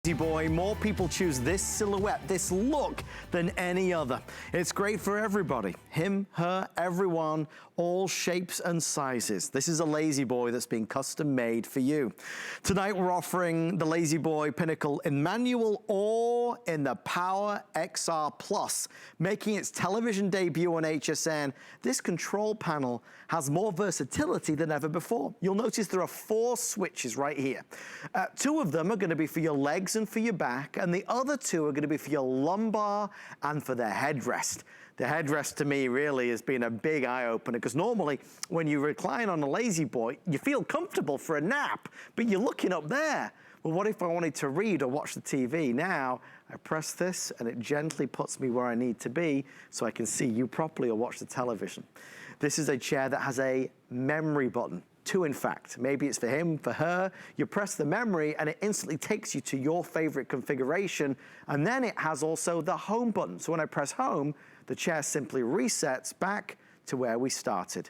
Boy, more people choose this silhouette, this look, than any other. It's great for everybody. Him, her, everyone, all shapes and sizes. This is a LaZBoy that's been custom made for you. Tonight we're offering the LaZBoy Pinnacle in manual or in the Power XR Plus. Making its television debut on HSN, this control panel has more versatility than ever before. You'll notice there are 4 switches right here. 2 of them are going to be for your legs and for your back, and the other 2 are going to be for your lumbar and for the headrest. The headrest to me really has been a big eye-opener, because normally when you recline on a LaZBoy, you feel comfortable for a nap, but you're looking up there. Well, what if I wanted to read or watch the TV? Now, I press this and it gently puts me where I need to be so I can see you properly or watch the television. This is a chair that has a memory button. 2 in fact. Maybe it's for him, for her. You press the memory and it instantly takes you to your favorite configuration, and then it has also the home button. So when I press home, the chair simply resets back to where we started.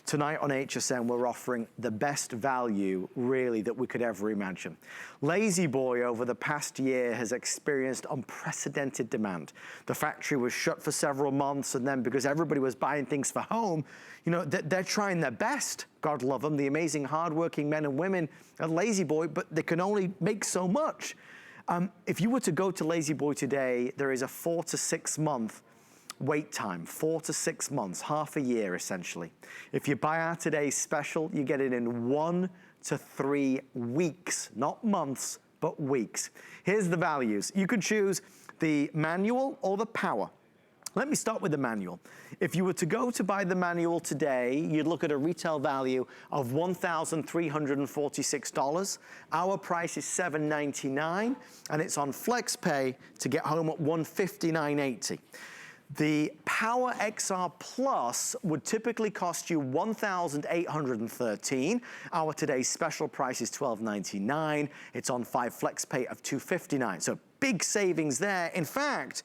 Tonight on HSN, we're offering the best value, really, that we could ever imagine. LaZBoy, over the past year, has experienced unprecedented demand. The factory was shut for several months, and then because everybody was buying things for home, you know, they're trying their best. God love them, the amazing hardworking men and women at LaZBoy, but they can only make so much. If you were to go to LaZBoy today, there is a 4 to 6 month wait time, 4 to 6 months, half a year essentially. If you buy our today's special, you get it in 1 to 3 weeks, not months, but weeks. Here's the values. You could choose the manual or the power. Let me start with the manual. If you were to go to buy the manual today, you'd look at a retail value of $1,346. Our price is $799, and it's on FlexPay to get home at $159.80. The Power XR Plus would typically cost you $1,813. Our today's special price is $1,299. It's on 5 FlexPay of $259. So big savings there. In fact,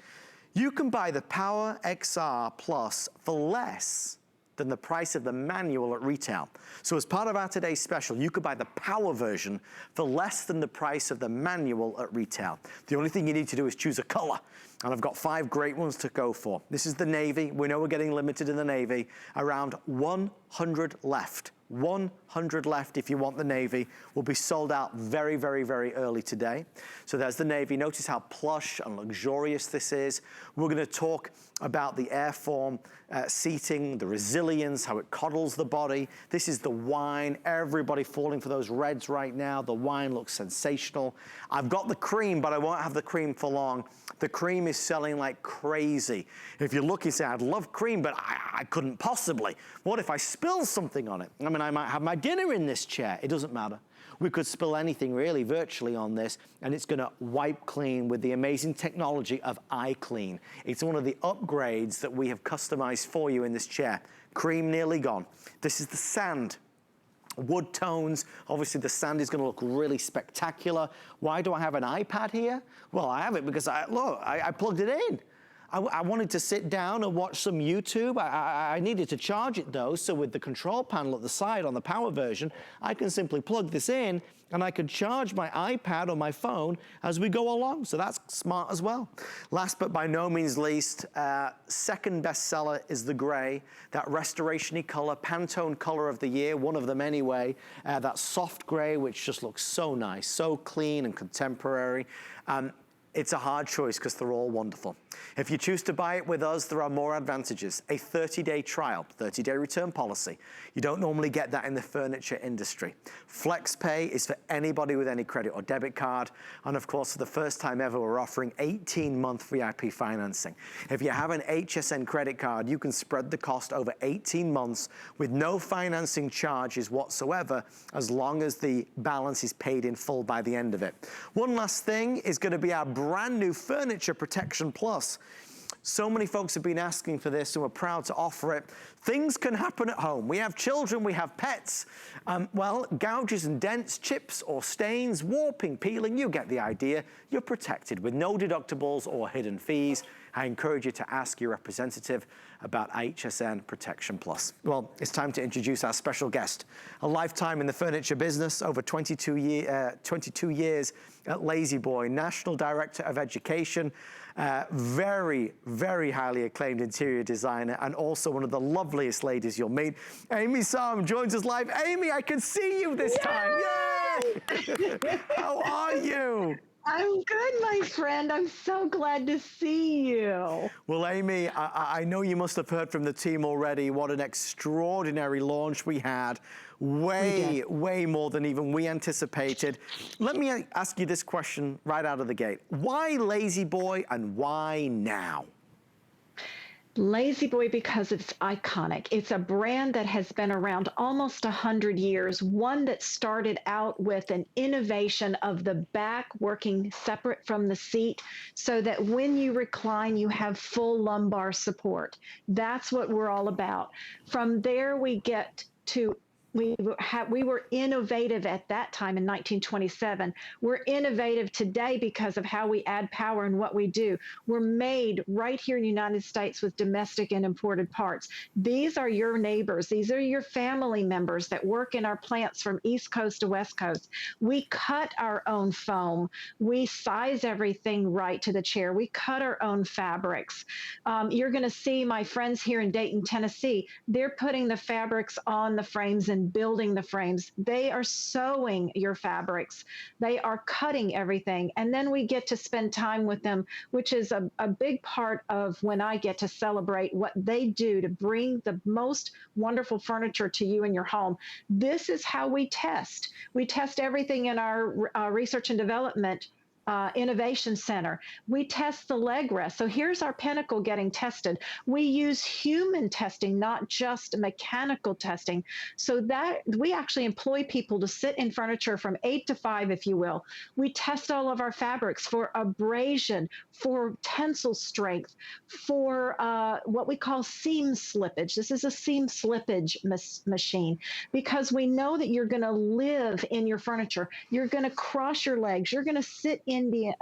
you can buy the Power XR Plus for less than the price of the manual at retail. So as part of our today's special, you could buy the power version for less than the price of the manual at retail. The only thing you need to do is choose a color. And I've got 5 great ones to go for. This is the navy. We know we're getting limited in the navy. Around 100 left. 100 left if you want the navy. Will be sold out very, very, very early today. So there's the navy. Notice how plush and luxurious this is. We're going to talk about the AirForm seating, the resilience, how it coddles the body. This is the wine. Everybody falling for those reds right now. The wine looks sensational. I've got the cream, but I won't have the cream for long. The cream is selling like crazy. If you're looking, say, I'd love cream, but I couldn't possibly. What if I spill something on it? I mean, I might have my dinner in this chair. It doesn't matter. We could spill anything really virtually on this, and it's gonna wipe clean with the amazing technology of IClean. It's one of the upgrades that we have customized for you in this chair. Cream nearly gone. This is the sand. Wood tones, obviously the sand is gonna look really spectacular. Why do I have an iPad here? Well, I have it because I plugged it in. I wanted to sit down and watch some YouTube. I needed to charge it though, so with the control panel at the side on the power version, I can simply plug this in and I can charge my iPad or my phone as we go along, so that's smart as well. Last but by no means least, second bestseller is the gray, that restoration-y color, Pantone color of the year, one of them anyway, that soft gray, which just looks so nice, so clean and contemporary. It's a hard choice because they're all wonderful. If you choose to buy it with us, there are more advantages. A 30-day trial, 30-day return policy. You don't normally get that in the furniture industry. FlexPay is for anybody with any credit or debit card. And of course, for the first time ever, we're offering 18-month VIP financing. If you have an HSN credit card, you can spread the cost over 18 months with no financing charges whatsoever, as long as the balance is paid in full by the end of it. One last thing is going to be our brand new Furniture Protection Plus. So many folks have been asking for this, and we're proud to offer it. Things can happen at home. We have children, we have pets. Well, gouges and dents, chips or stains, warping, peeling, you get the idea. You're protected with no deductibles or hidden fees. I encourage you to ask your representative about HSN Protection Plus. Well, it's time to introduce our special guest. A lifetime in the furniture business, over 22 years at LaZBoy, National Director of Education, very, very highly acclaimed interior designer, and also one of the loveliest ladies you'll meet. Amy Sam joins us live. Amy, I can see you this time. Yay! How are you? I'm good, my friend. I'm so glad to see you. Well, Amy, I know you must have heard from the team already what an extraordinary launch we had. Way more than even we anticipated. Let me ask you this question right out of the gate. Why LaZBoy and why now? LaZBoy because it's iconic. It's a brand that has been around almost 100 years, one that started out with an innovation of the back working separate from the seat so that when you recline, you have full lumbar support. That's what we're all about. From there, we get to we were innovative at that time in 1927. We're innovative today because of how we add power and what we do. We're made right here in the United States with domestic and imported parts. These are your neighbors. These are your family members that work in our plants from East Coast to West Coast. We cut our own foam. We size everything right to the chair. We cut our own fabrics. You're going to see my friends here in Dayton, Tennessee. They're putting the fabrics on the frames and building the frames. They are sewing your fabrics. They are cutting everything. And then we get to spend time with them, which is a big part of when I get to celebrate what they do to bring the most wonderful furniture to you in your home. This is how we test. We test everything in our research and development Innovation Center. We test the leg rest. So here's our Pinnacle getting tested. We use human testing, not just mechanical testing, so that we actually employ people to sit in furniture from 8 to 5, if you will. We test all of our fabrics for abrasion, for tensile strength, for what we call seam slippage. This is a seam slippage machine because we know that you're going to live in your furniture. You're going to cross your legs. You're going to sit in the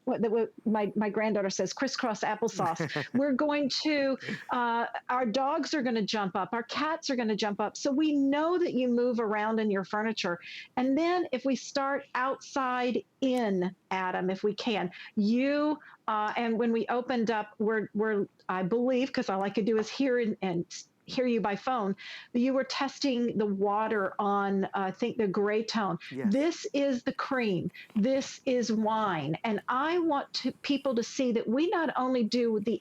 what my granddaughter says, crisscross applesauce. We're going to our dogs are going to jump up, our cats are going to jump up, so we know that you move around in your furniture. And then if we start outside in, Adam, if we can, you and when we opened up, we're I believe, because all I could do is hear and hear you by phone, you were testing the water on, I think, the gray tone. Yes. This is the cream. This is wine. And I want people to see that we not only do the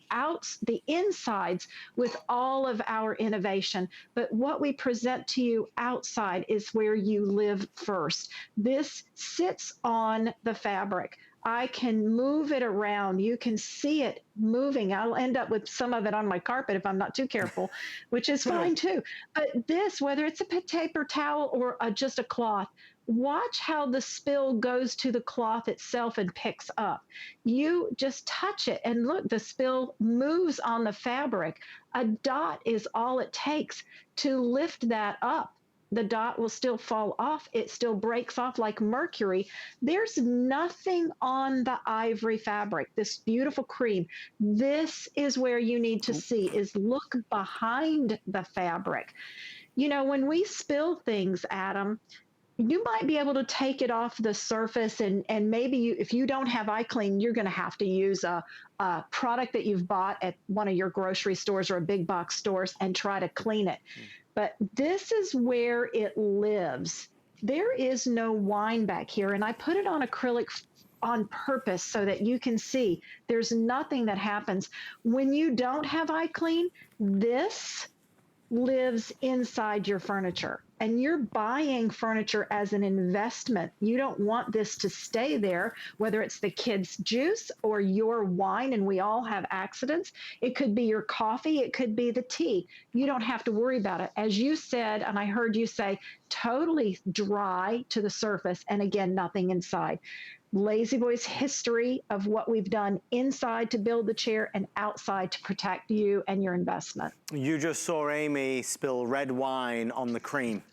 insides with all of our innovation, but what we present to you outside is where you live first. This sits on the fabric. I can move it around. You can see it moving. I'll end up with some of it on my carpet if I'm not too careful, which is fine too. But this, whether it's a paper towel or just a cloth, watch how the spill goes to the cloth itself and picks up. You just touch it and look, the spill moves on the fabric. A dot is all it takes to lift that up. The dot will still fall off. It still breaks off like mercury. There's nothing on the ivory fabric, this beautiful cream. This is where you need to see, is look behind the fabric. You know, when we spill things, Adam, you might be able to take it off the surface and maybe if you don't have IClean, you're going to have to use a product that you've bought at one of your grocery stores or a big box stores and try to clean it. But this is where it lives. There is no wine back here, and I put it on acrylic on purpose so that you can see there's nothing that happens. When you don't have IClean, this lives inside your furniture, and you're buying furniture as an investment. You don't want this to stay there, whether it's the kids' juice or your wine, and we all have accidents. It could be your coffee, it could be the tea. You don't have to worry about it. As you said, and I heard you say, totally dry to the surface, and again, nothing inside. LaZBoy's history of what we've done inside to build the chair and outside to protect you and your investment. You just saw Amy spill red wine on the cream.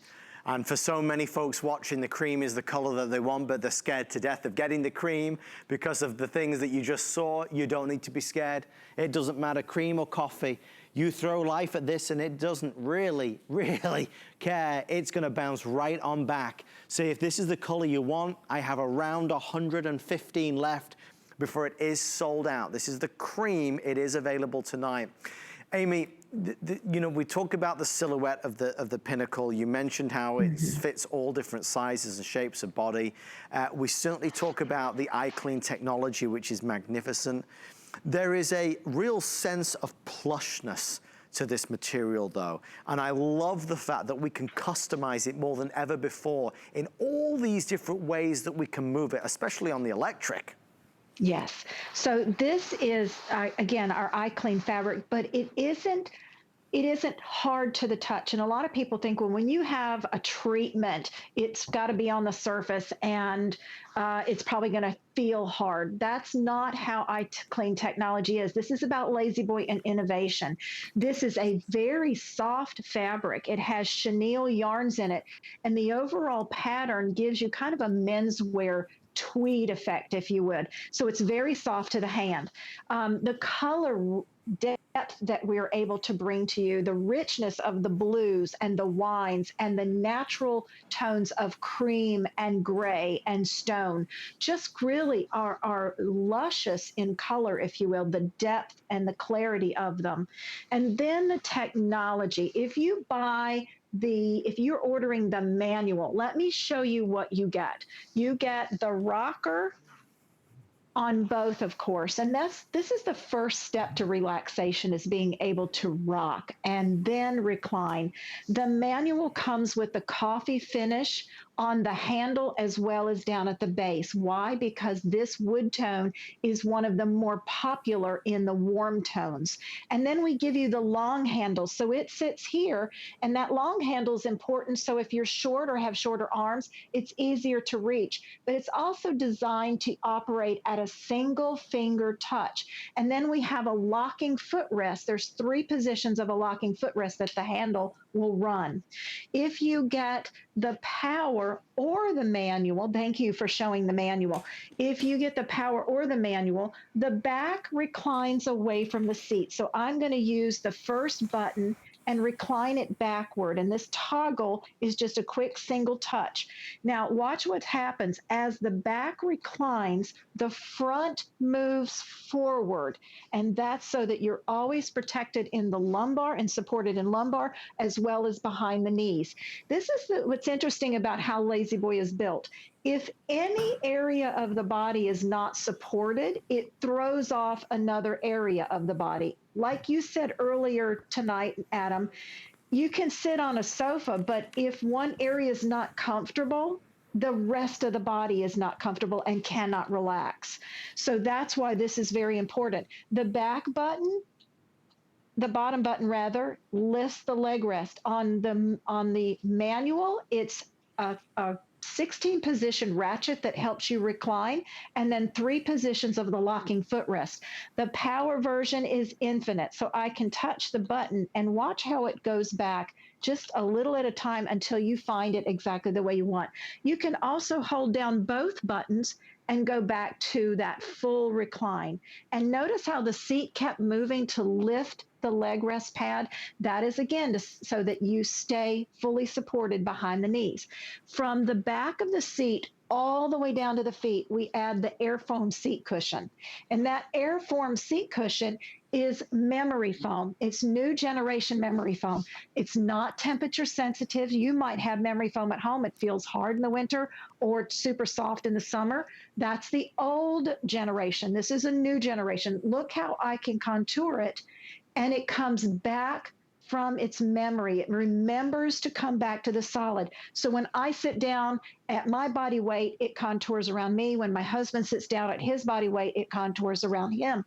And for so many folks watching, the cream is the color that they want, but they're scared to death of getting the cream because of the things that you just saw. You don't need to be scared. It doesn't matter, cream or coffee. You throw life at this and it doesn't really, really care. It's gonna bounce right on back. So if this is the color you want, I have around 115 left before it is sold out. This is the cream. It is available tonight. Amy, you know, we talk about the silhouette of the Pinnacle. You mentioned how it fits all different sizes and shapes of body. We certainly talk about the IClean technology, which is magnificent. There is a real sense of plushness to this material though. And I love the fact that we can customize it more than ever before in all these different ways that we can move it, especially on the electric. Yes. So this is, again, our IClean fabric, but it isn't hard to the touch. And a lot of people think, well, when you have a treatment, it's got to be on the surface and it's probably going to feel hard. That's not how IClean technology is. This is about LaZBoy and innovation. This is a very soft fabric. It has chenille yarns in it, and the overall pattern gives you kind of a menswear tweed effect, if you would. So it's very soft to the hand. The color depth that we're able to bring to you, the richness of the blues and the wines and the natural tones of cream and gray and stone just really are luscious in color, if you will, the depth and the clarity of them. And then the technology. If you're ordering the manual, let me show you what you get. You get the rocker on both, of course, and this is the first step to relaxation, is being able to rock and then recline. The manual comes with the coffee finish on the handle as well as down at the base. Why? Because this wood tone is one of the more popular in the warm tones. And then we give you the long handle. So it sits here, and that long handle is important. So if you're short or have shorter arms, it's easier to reach. But it's also designed to operate at a single finger touch. And then we have a locking footrest. There's 3 positions of a locking footrest that the handle will run. If you get the power or the manual, thank you for showing the manual. If you get the power or the manual, the back reclines away from the seat. So I'm going to use the first button and recline it backward. And this toggle is just a quick single touch. Now watch what happens. As the back reclines, the front moves forward. And that's so that you're always protected in the lumbar and supported in lumbar as well as behind the knees. This is what's interesting about how LaZBoy is built. If any area of the body is not supported, it throws off another area of the body. Like you said earlier tonight, Adam, you can sit on a sofa, but if one area is not comfortable, the rest of the body is not comfortable and cannot relax. So that's why this is very important. The back button, the bottom button rather, lifts the leg rest. On the manual, it's a 16 position ratchet that helps you recline, and then 3 positions of the locking footrest. The power version is infinite, so I can touch the button and watch how it goes back just a little at a time until you find it exactly the way you want. You can also hold down both buttons and go back to that full recline. And notice how the seat kept moving to lift the leg rest pad. That is, again, so that you stay fully supported behind the knees. From the back of the seat all the way down to the feet, we add the AirForm seat cushion. And that AirForm seat cushion is memory foam. It's new generation memory foam. It's not temperature sensitive. You might have memory foam at home. It feels hard in the winter or super soft in the summer. That's the old generation. This is a new generation. Look how I can contour it, and it comes back from its memory. It remembers to come back to the solid. So when I sit down at my body weight, it contours around me. When my husband sits down at his body weight, it contours around him.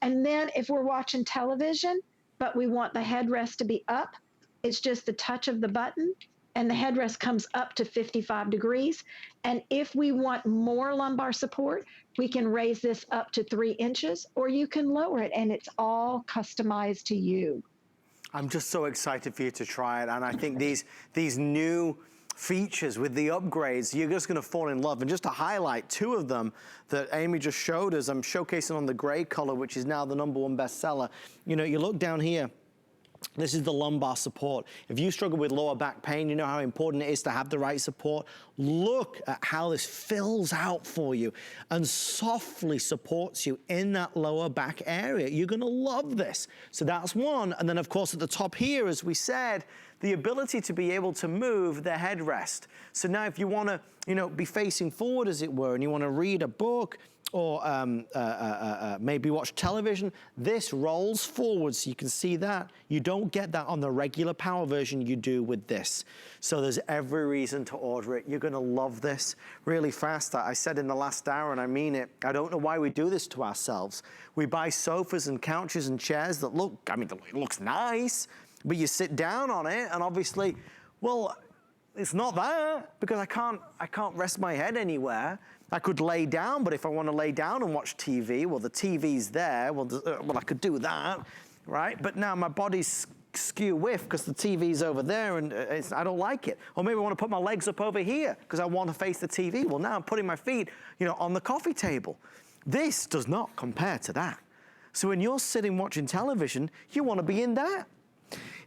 And then if we're watching television, but we want the headrest to be up, it's just the touch of the button, and the headrest comes up to 55 degrees. And if we want more lumbar support, we can raise this up to 3 inches, or you can lower it, and it's all customized to you. I'm just so excited for you to try it, and I think these new features with the upgrades, you're just gonna fall in love. And just to highlight 2 of them that Amy just showed us, I'm showcasing on the gray color, which is now the #1 bestseller. You know, you look down here, This is the lumbar support. If you struggle with lower back pain, you know how important it is to have the right support. Look at how this fills out for you and softly supports you in that lower back area. You're gonna love this. So that's one. And then of course at the top here, as we said, the ability to be able to move the headrest. So now if you wanna, be facing forward as it were, and you wanna read a book, or maybe watch television, this rolls forward so you can see that. You don't get that on the regular power version, you do with this. So there's every reason to order it. You're gonna love this really fast. I said in the last hour, and I mean it, I don't know why we do this to ourselves. We buy sofas and couches and chairs that look, it looks nice, but you sit down on it and obviously, well, it's not that because I can't rest my head anywhere. I could lay down, but if I want to lay down and watch TV, well, the TV's there. Well, I could do that, right? But now my body's skew whiff because the TV's over there and I don't like it. Or maybe I want to put my legs up over here because I want to face the TV. Well, now I'm putting my feet, on the coffee table. This does not compare to that. So when you're sitting watching television, you want to be in that.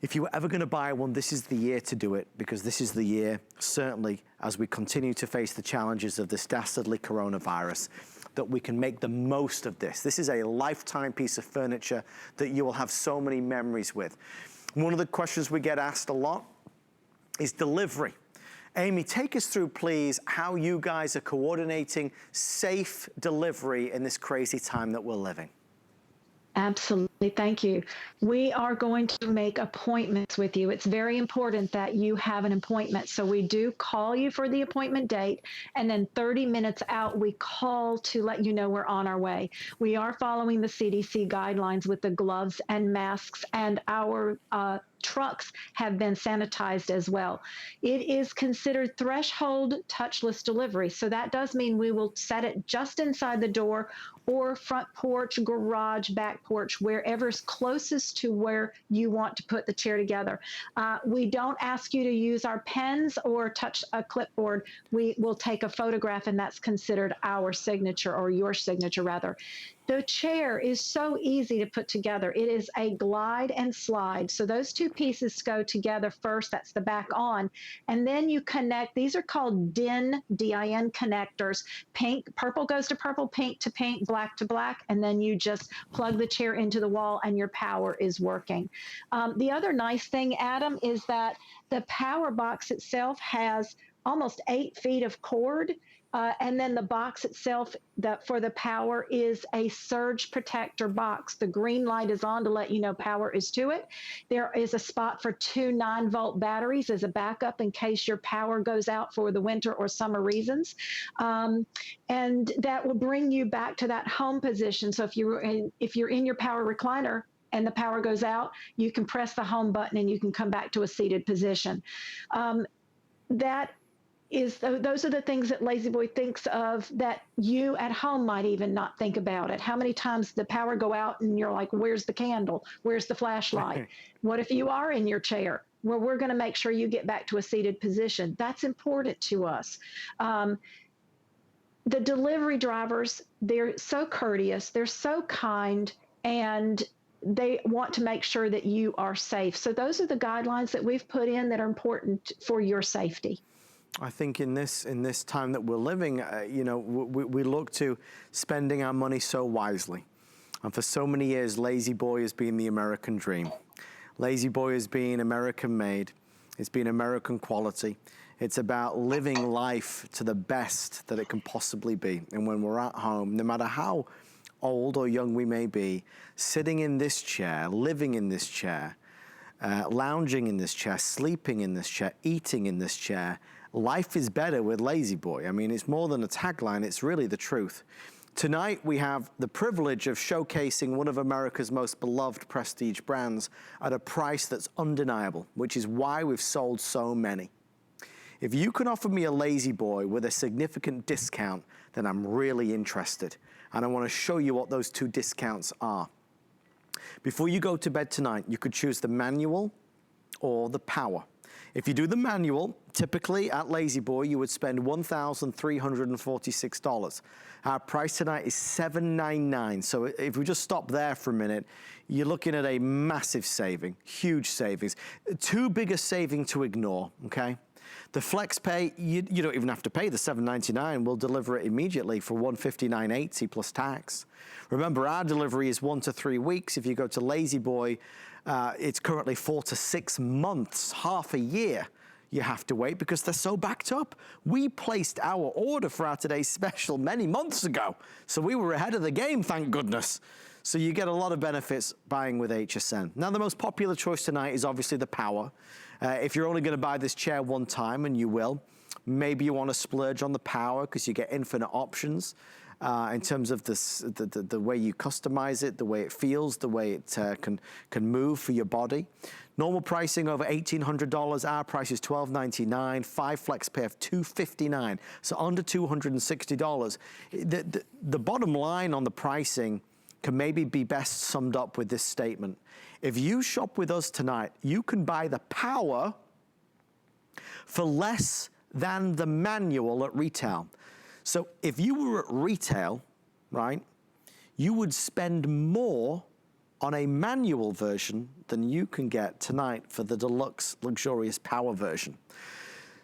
If you were ever going to buy one, this is the year to do it, because this is the year, certainly, as we continue to face the challenges of this dastardly coronavirus, that we can make the most of this. This is a lifetime piece of furniture that you will have so many memories with. One of the questions we get asked a lot is delivery. Amy, take us through, please, how you guys are coordinating safe delivery in this crazy time that we're living. Absolutely. Thank you. We are going to make appointments with you. It's very important that you have an appointment. So we do call you for the appointment date, and then 30 minutes out, we call to let you know we're on our way. We are following the CDC guidelines with the gloves and masks, and our trucks have been sanitized as well. It is considered threshold touchless delivery. So that does mean we will set it just inside the door or front porch, garage, back porch, wherever's closest to where you want to put the chair together. We don't ask you to use our pens or touch a clipboard. We will take a photograph, and that's considered our signature, or your signature rather. The chair is so easy to put together. It is a glide and slide. So those two pieces go together first. That's the back on. And then you connect. These are called DIN, D-I-N connectors. Purple goes to purple, pink to pink, black to black. And then you just plug the chair into the wall and your power is working. The other nice thing, Adam, is that the power box itself has almost 8 feet of cord. And then the box itself for the power is a surge protector box. The green light is on to let you know power is to it. There is a spot for 2 9-volt batteries as a backup in case your power goes out for the winter or summer reasons. And that will bring you back to that home position. So if you're in your power recliner and the power goes out, you can press the home button and you can come back to a seated position. Those are the things that LaZBoy thinks of that you at home might even not think about it. How many times the power go out and you're like, where's the candle? Where's the flashlight? What if you are in your chair? Well, we're going to make sure you get back to a seated position. That's important to us. The delivery drivers, they're so courteous, they're so kind, and they want to make sure that you are safe. So those are the guidelines that we've put in that are important for your safety. I think in this time that we're living, we look to spending our money so wisely. And for so many years, LaZBoy has been the American dream. LaZBoy has been American made. It's been American quality. It's about living life to the best that it can possibly be. And when we're at home, no matter how old or young we may be, sitting in this chair, living in this chair, lounging in this chair, sleeping in this chair, eating in this chair, life is better with LaZBoy. I mean, it's more than a tagline, it's really the truth. Tonight, we have the privilege of showcasing one of America's most beloved prestige brands at a price that's undeniable, which is why we've sold so many. If you can offer me a LaZBoy with a significant discount, then I'm really interested. And I want to show you what those 2 discounts are. Before you go to bed tonight, you could choose the manual or the power. If you do the manual, typically at LaZBoy, you would spend $1,346. Our price tonight is $799. So if we just stop there for a minute, you're looking at a massive saving, huge savings. Two biggest saving to ignore, okay? The flex pay, you don't even have to pay the $799. We'll deliver it immediately for $159.80 plus tax. Remember, our delivery is 1 to 3 weeks. If you go to LaZBoy, it's currently 4 to 6 months, half a year you have to wait because they're so backed up. We placed our order for our today's special many months ago, so we were ahead of the game, thank goodness. So you get a lot of benefits buying with HSN. Now, the most popular choice tonight is obviously the power. If you're only going to buy this chair one time, and you will, maybe you want to splurge on the power because you get infinite options in terms of the way you customize it, the way it feels, the way it can move for your body. Normal pricing over $1,800. Our price is $1,299. 5 flex pay of $259, so under $260. The bottom line on the pricing can maybe be best summed up with this statement. If you shop with us tonight, you can buy the power for less than the manual at retail. So if you were at retail, right, you would spend more on a manual version than you can get tonight for the deluxe luxurious power version.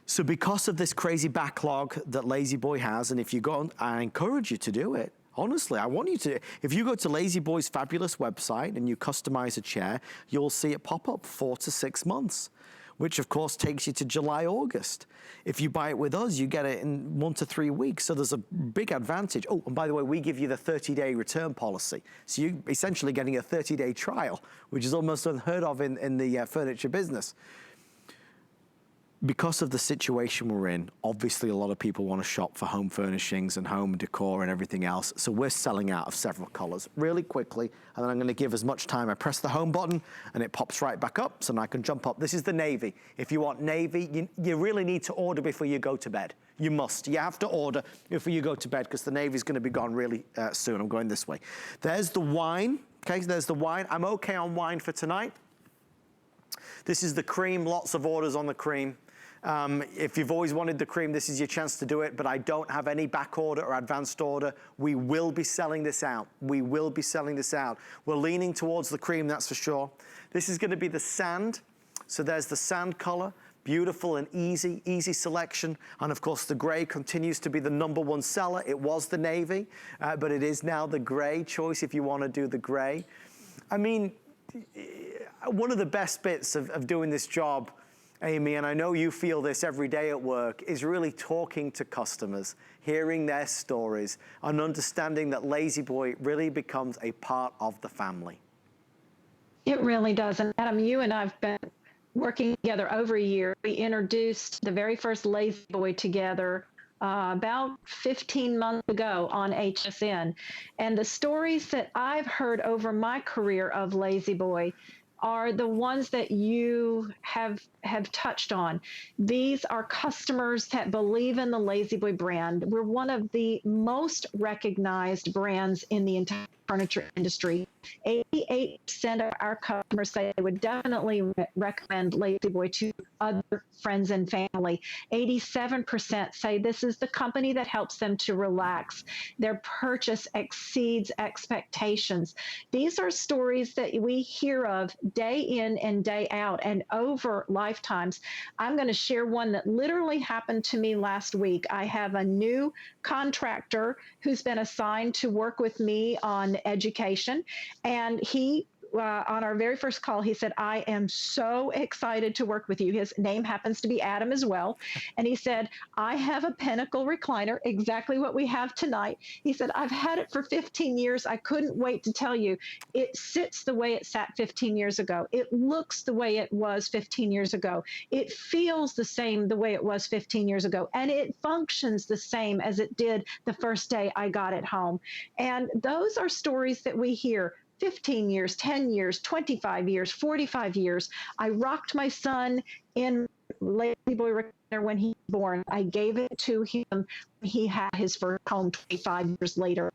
So because of this crazy backlog that LaZBoy has, and if you go on, I encourage you to do it. Honestly, I want you to, if you go to LaZBoy's fabulous website and you customize a chair, you'll see it pop up 4 to 6 months, which of course takes you to July, August. If you buy it with us, you get it in 1 to 3 weeks. So there's a big advantage. Oh, and by the way, we give you the 30-day return policy. So you're essentially getting a 30-day trial, which is almost unheard of in the furniture business. Because of the situation we're in, obviously a lot of people want to shop for home furnishings and home decor and everything else. So we're selling out of several colors really quickly. And then I'm going to give as much time. I press the home button and it pops right back up so now I can jump up. This is the navy. If you want navy, you really need to order before you go to bed. You must. You have to order before you go to bed because the navy is going to be gone really soon. I'm going this way. There's the wine. Okay, there's the wine. I'm okay on wine for tonight. This is the cream. Lots of orders on the cream. If you've always wanted the cream, this is your chance to do it, but I don't have any back order or advanced order. We will be selling this out. We will be selling this out. We're leaning towards the cream, that's for sure. This is going to be the sand. So there's the sand color. Beautiful and easy selection. And of course, the gray continues to be the #1 seller. It was the navy, but it is now the gray choice if you want to do the gray. I mean, one of the best bits of doing this job, Amy, and I know you feel this every day at work, is really talking to customers, hearing their stories, and understanding that LaZBoy really becomes a part of the family. It really does. And Adam, you and I've been working together over a year. We introduced the very first LaZBoy together about 15 months ago on HSN. And the stories that I've heard over my career of LaZBoy are the ones that you have touched on. These are customers that believe in the LaZBoy brand. We're one of the most recognized brands in the entire furniture industry. 88% of our customers say they would definitely recommend LaZBoy to other friends and family. 87% say this is the company that helps them to relax. Their purchase exceeds expectations. These are stories that we hear of day in and day out and over lifetimes. I'm going to share one that literally happened to me last week. I have a new contractor who's been assigned to work with me on education, and he on our very first call, he said, I am so excited to work with you. His name happens to be Adam as well. And he said, I have a Pinnacle recliner, exactly what we have tonight. He said, I've had it for 15 years. I couldn't wait to tell you. It sits the way it sat 15 years ago. It looks the way it was 15 years ago. It feels the same the way it was 15 years ago. And it functions the same as it did the first day I got it home. And those are stories that we hear. 15 years, 10 years, 25 years, 45 years. I rocked my son in LaZBoy when he was born. I gave it to him when he had his first home 25 years later.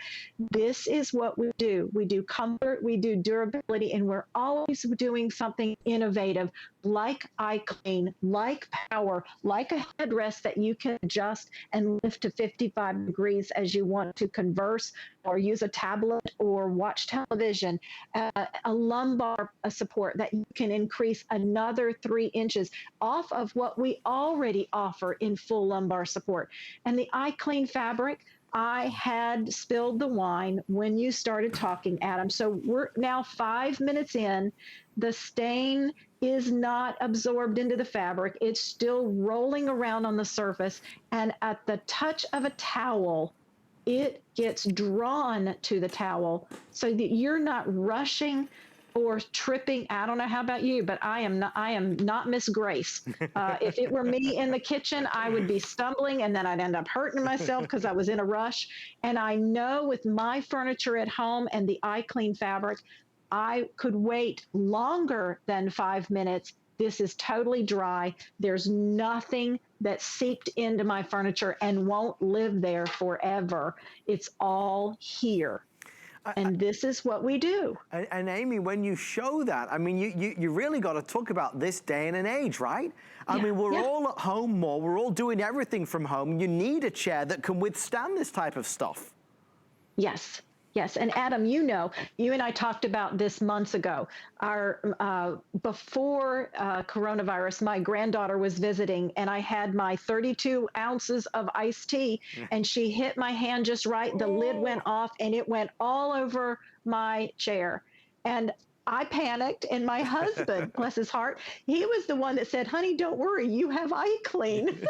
This is what we do. We do comfort, we do durability, and we're always doing something innovative like IClean, like power, like a headrest that you can adjust and lift to 55 degrees as you want to converse or use a tablet or watch television, a lumbar support that you can increase another 3 inches off of what we already offer in full lumbar support. And the IClean fabric, I had spilled the wine when you started talking, Adam. So we're now 5 minutes in. The stain is not absorbed into the fabric. It's still rolling around on the surface. And at the touch of a towel, it gets drawn to the towel so that you're not rushing or tripping. I don't know how about you, but I am not Miss Grace. If it were me in the kitchen, I would be stumbling and then I'd end up hurting myself because I was in a rush. And I know with my furniture at home and the IClean fabric, I could wait longer than 5 minutes. This is totally dry. There's nothing that seeped into my furniture and won't live there forever. It's all here. And this is what we do. And Amy, when you show that, I mean, you really got to talk about this day and an age, right? I mean, we're all at home more. We're all doing everything from home. You need a chair that can withstand this type of stuff. Yes. Yes, and Adam, you know, you and I talked about this months ago. Before coronavirus, my granddaughter was visiting, and I had my 32 ounces of iced tea, and she hit my hand just right. The lid went off, and it went all over my chair. And I panicked, and my husband, bless his heart, he was the one that said, honey, don't worry, you have IClean.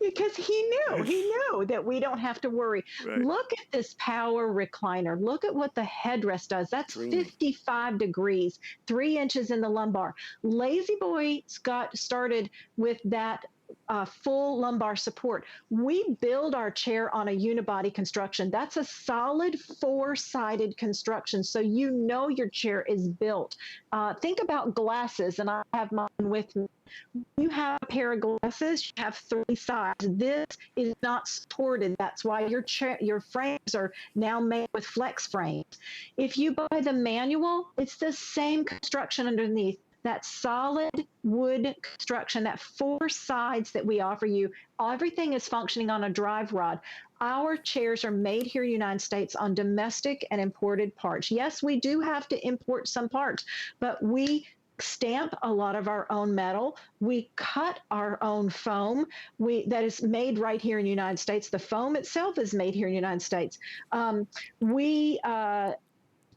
Because he knew that we don't have to worry. Right. Look at this power recliner. Look at what the headrest does. That's 55 degrees, 3 inches in the lumbar. LaZBoy got started with that full lumbar support. We build our chair on a unibody construction. That's a solid 4-sided construction, so you know your chair is built. Think about glasses, and I have mine with me. You have a pair of glasses, you have 3 sides. This is not supported. That's why your frames are now made with flex frames. If you buy the manual, it's the same construction underneath. That solid wood construction, that 4 sides that we offer you, everything is functioning on a drive rod. Our chairs are made here in the United States on domestic and imported parts. Yes, we do have to import some parts, but we stamp a lot of our own metal. We cut our own foam that is made right here in the United States. The foam itself is made here in the United States. We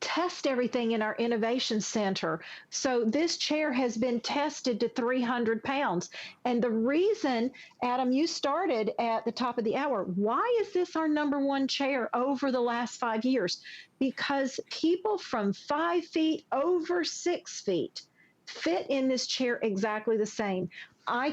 test everything in our innovation center. So this chair has been tested to 300 pounds. And the reason, Adam, you started at the top of the hour, why is this our #1 chair over the last 5 years? Because people from 5 feet over 6 feet fit in this chair exactly the same.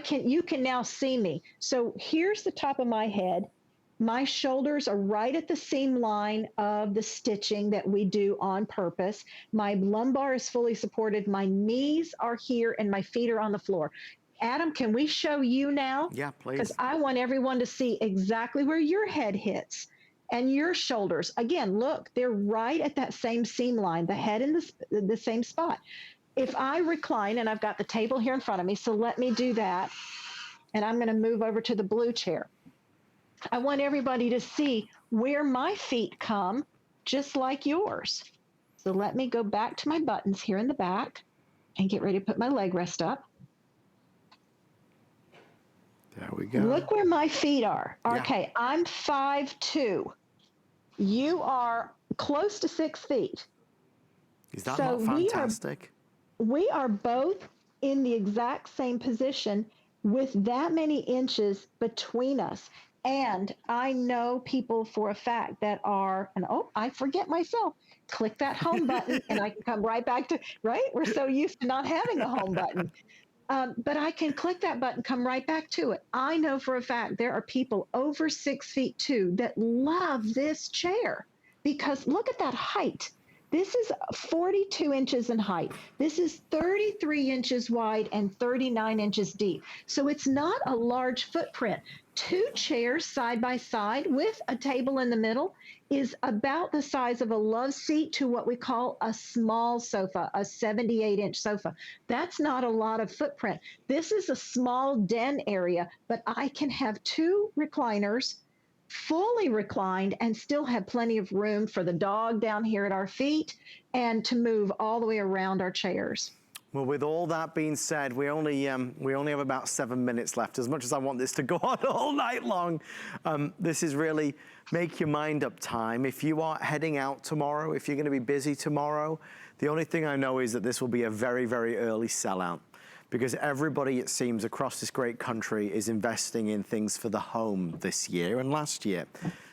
You can now see me. So here's the top of my head. My shoulders are right at the seam line of the stitching that we do on purpose. My lumbar is fully supported. My knees are here and my feet are on the floor. Adam, can we show you now? Yeah, please. Because I want everyone to see exactly where your head hits and your shoulders. Again, look, they're right at that same seam line, the head in the same spot. If I recline, and I've got the table here in front of me, so let me do that. And I'm going to move over to the blue chair. I want everybody to see where my feet come, just like yours. So let me go back to my buttons here in the back and get ready to put my leg rest up. There we go. Look where my feet are. Yeah. Okay, I'm 5'2". You are close to 6 feet. Is that not fantastic? We are both in the exact same position with that many inches between us. And I know people for a fact that are, and I forget myself, click that home button and I can come right back to, right? We're so used to not having a home button. But I can click that button, come right back to it. I know for a fact there are people over 6 feet too that love this chair because look at that height. This is 42 inches in height. This is 33 inches wide and 39 inches deep. So it's not a large footprint. Two chairs side by side with a table in the middle is about the size of a love seat to what we call a small sofa, a 78-inch sofa. That's not a lot of footprint. This is a small den area, but I can have two recliners fully reclined and still have plenty of room for the dog down here at our feet and to move all the way around our chairs. Well, with all that being said, we only have about 7 minutes left. As much as I want this to go on all night long, this is really make your mind up time. If you are heading out tomorrow, if you're going to be busy tomorrow, the only thing I know is that this will be a very, very early sellout, because everybody, it seems, across this great country is investing in things for the home this year and last year.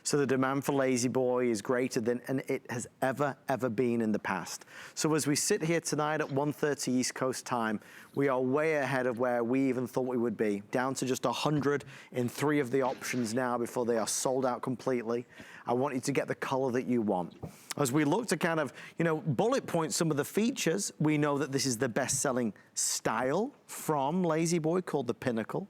So the demand for LaZBoy is greater than it has ever been in the past. So as we sit here tonight at 1:30 East Coast time, we are way ahead of where we even thought we would be, down to just 100 in 3 of the options now before they are sold out completely. I want you to get the color that you want. As we look to kind of, bullet point some of the features, we know that this is the best-selling style from LaZBoy called the Pinnacle.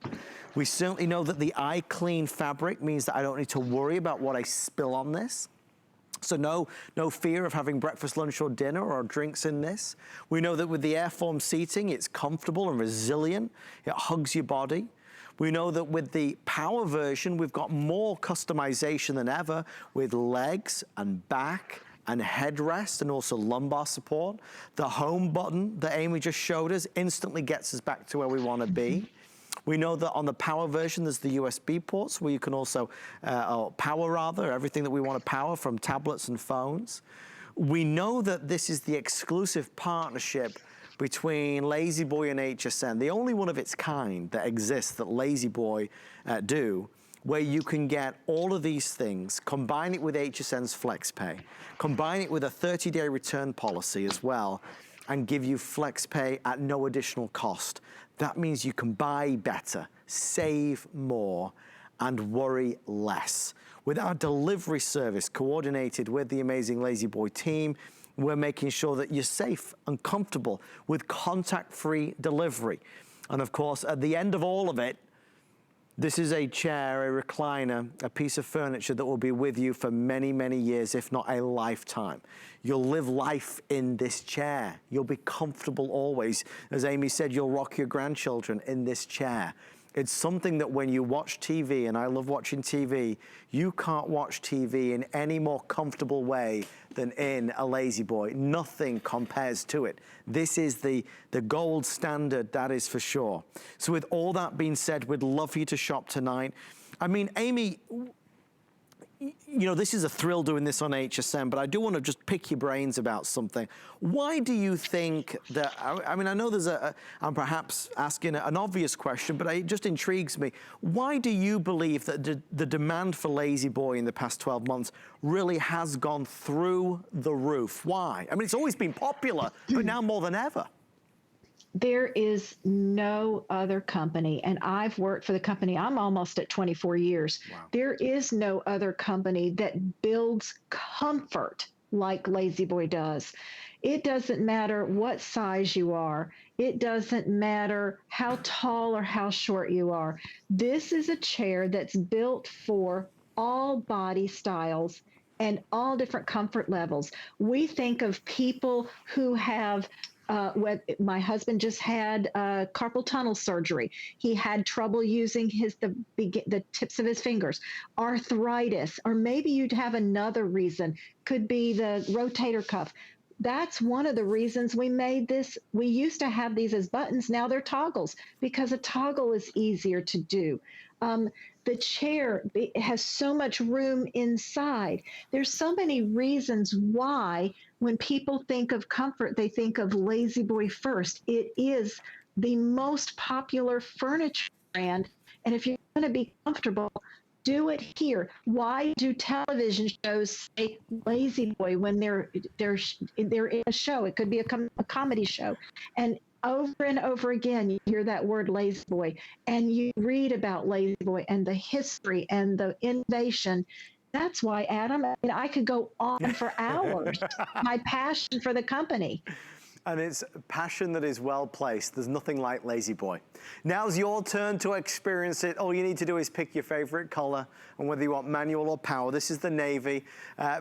We certainly know that the IClean fabric means that I don't need to worry about what I spill on this. So no fear of having breakfast, lunch, or dinner or drinks in this. We know that with the AirForm seating, it's comfortable and resilient. It hugs your body. We know that with the power version, we've got more customization than ever with legs and back and headrest and also lumbar support. The home button that Amy just showed us instantly gets us back to where we want to be. We know that on the power version, there's the USB ports where you can also power everything that we want to power from tablets and phones. We know that this is the exclusive partnership between LaZBoy and HSN, the only one of its kind that exists that LaZBoy do, where you can get all of these things, combine it with HSN's FlexPay, combine it with a 30-day return policy as well, and give you FlexPay at no additional cost. That means you can buy better, save more, and worry less. With our delivery service coordinated with the amazing LaZBoy team, we're making sure that you're safe and comfortable with contact-free delivery. And of course, at the end of all of it, this is a chair, a recliner, a piece of furniture that will be with you for many, many years, if not a lifetime. You'll live life in this chair. You'll be comfortable always. As Amy said, you'll rock your grandchildren in this chair. It's something that when you watch TV, and I love watching TV, you can't watch TV in any more comfortable way than in a LaZBoy. Nothing compares to it. This is the gold standard, that is for sure. So with all that being said, we'd love for you to shop tonight. I mean, Amy, this is a thrill doing this on HSN, but I do want to just pick your brains about something. Why do you think that, I mean, I know I'm perhaps asking an obvious question, but it just intrigues me. Why do you believe that the demand for LaZBoy in the past 12 months really has gone through the roof? Why? I mean, it's always been popular, but now more than ever. There is no other company, and I've worked for the company, I'm almost at 24 years. Wow. There is no other company that builds comfort like LaZBoy does. It doesn't matter what size you are. It doesn't matter how tall or how short you are. This is a chair that's built for all body styles and all different comfort levels. We think of people who have my husband just had carpal tunnel surgery. He had trouble using the tips of his fingers, arthritis, or maybe you'd have another reason. Could be the rotator cuff. That's one of the reasons we made this. We used to have these as buttons. Now they're toggles because a toggle is easier to do. The chair has so much room inside. There's so many reasons why when people think of comfort, they think of LaZBoy first. It is the most popular furniture brand. And if you're going to be comfortable, do it here. Why do television shows say LaZBoy when they're in a show? It could be a comedy show. And over and over again, you hear that word LaZBoy, and you read about LaZBoy and the history and the innovation. That's why, Adam, I mean, I could go on for hours. My passion for the company. And it's passion that is well placed. There's nothing like LaZBoy. Now's your turn to experience it. All you need to do is pick your favorite color, and whether you want manual or power. This is the navy.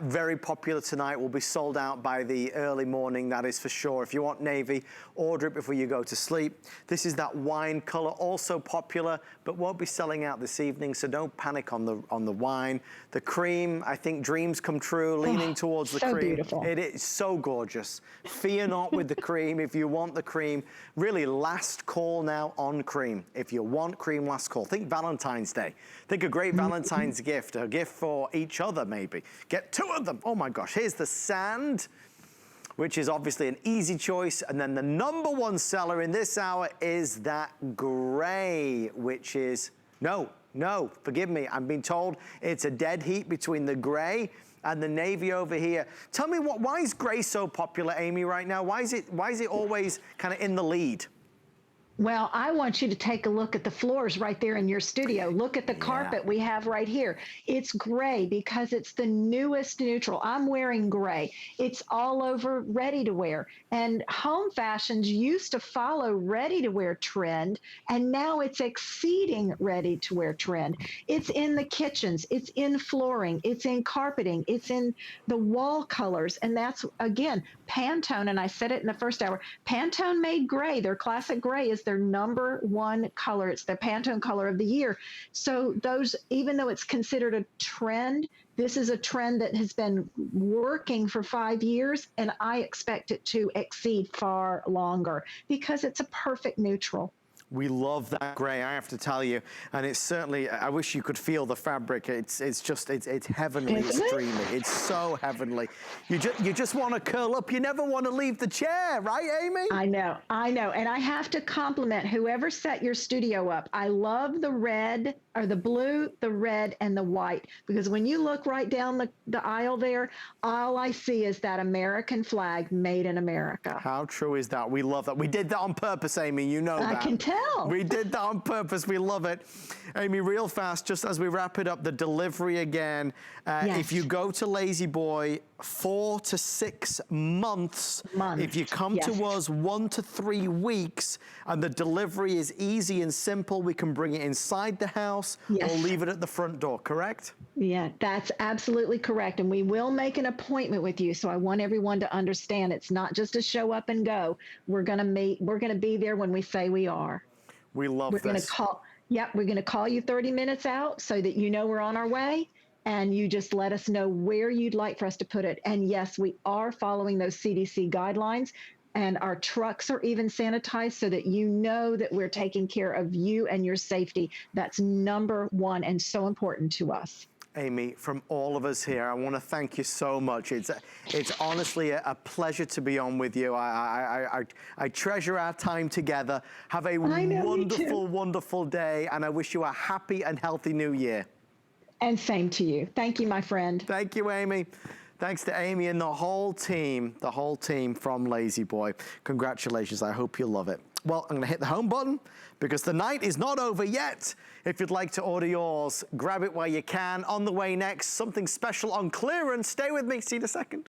Very popular tonight. Will be sold out by the early morning, that is for sure. If you want navy, order it before you go to sleep. This is that wine color, also popular, but won't be selling out this evening, so don't panic on the wine. The cream, I think dreams come true, leaning towards the So cream. beautiful. It is so gorgeous. Fear not with the cream. If you want the cream, really last call now on cream. If you want cream, last call. Think Valentine's Day. Think a great Valentine's gift, a gift for each other maybe. Get 2 of them. Oh my gosh, here's the sand, which is obviously an easy choice. And then the #1 seller in this hour is that gray, which is, no, forgive me. I'm being told it's a dead heat between the gray and the navy over here. Tell me why is gray so popular, Amy, right now? Why is it always kind of in the lead? Well, I want you to take a look at the floors right there in your studio. Look at the carpet we have right here. It's gray because it's the newest neutral. I'm wearing gray. It's all over ready to wear. And home fashions used to follow ready to wear trend, and now it's exceeding ready to wear trend. It's in the kitchens, it's in flooring, it's in carpeting, it's in the wall colors. And that's, again, Pantone, and I said it in the first hour, Pantone made gray. Their classic gray is their #1 color. It's their Pantone color of the year. So those, even though it's considered a trend, this is a trend that has been working for 5 years, and I expect it to exceed far longer because it's a perfect neutral. We love that gray, I have to tell you. And it's certainly, I wish you could feel the fabric. It's heavenly, it's dreamy. It's so heavenly. You just want to curl up. You never want to leave the chair, right, Amy? I know. And I have to compliment whoever set your studio up. I love the red, or the blue, the red, and the white, because when you look right down the aisle there, all I see is that American flag, made in America. How true is that? We love that. We did that on purpose, Amy. You know that. I can tell. We did that on purpose. We love it. Amy, real fast, just as we wrap it up, the delivery again. If you go to LaZBoy, 4 to 6 months. If you come to us 1 to 3 weeks, and the delivery is easy and simple, we can bring it inside the house or leave it at the front door, correct? Yeah, that's absolutely correct. And we will make an appointment with you. So I want everyone to understand it's not just a show up and go. We're going to meet. We're going to be there when we say we are. We love this. We're going to call. Yep, we're going to call you 30 minutes out so that you know we're on our way. And you just let us know where you'd like for us to put it. And yes, we are following those CDC guidelines. And our trucks are even sanitized so that you know that we're taking care of you and your safety. That's #1 and so important to us. Amy, from all of us here, I want to thank you so much. It's honestly a pleasure to be on with you. I treasure our time together. Have a wonderful, wonderful day, and I wish you a happy and healthy new year. And same to you. Thank you, my friend. Thank you, Amy. Thanks to Amy and the whole team from LaZBoy. Congratulations, I hope you love it. Well, I'm gonna hit the home button because the night is not over yet. If you'd like to order yours, grab it while you can. On the way next, something special on clearance. Stay with me, see you in a second.